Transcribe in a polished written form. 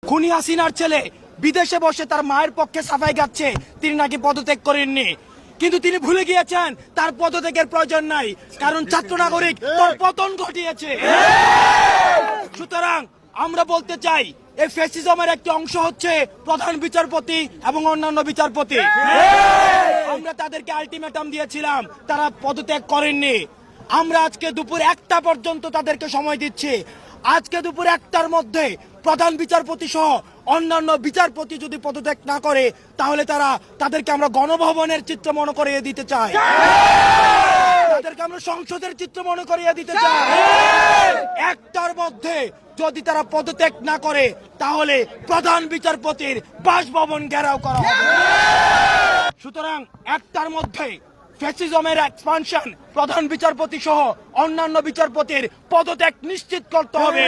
খুনি হাসিনার ছেলে বিদেশে বসে তার মায়ের পক্ষে সাফাই গাচ্ছে, তিনি নাকি পদত্যাগ করেননি। কিন্তু তিনি ভুলে গিয়েছেন তার পদত্যাগের প্রয়োজন নাই, কারণ ছাত্র নাগরিক তার পতন ঘটিয়েছে। সুতরাং আমরা বলতে চাই, এই ফ্যাসিজমের একটি অংশ হচ্ছে প্রধান বিচারপতি এবং অন্যান্য বিচারপতি। আমরা তাদেরকে আলটিমেটাম দিয়েছিলাম, তারা পদত্যাগ করেননি। আমরা আজকে দুপুর 1টা পর্যন্ত তাদেরকে সময় দিচ্ছি। আজকে দুপুর 1টার মধ্যে প্রধান বিচারপতি সহ অন্যান্য বিচারপতি যদি পদত্যাগ না করে, তাহলে তাদেরকে আমরা গণভবনের চিত্র মনে করিয়ে দিতে চাই, তাদেরকে আমরা সংসদের চিত্র মনে করিয়ে দিতে চাই। 1টার মধ্যে যদি তারা পদত্যাগ না করে, তাহলে প্রধান বিচারপতির বাসভবন ঘেরাও করা হবে। সুতরাং 1টার মধ্যে ফ্যাসিজমের এক্সপানশন, প্রধান বিচারপতি সহ অন্যান্য বিচারপতির পদত্যাগ নিশ্চিত করতে হবে।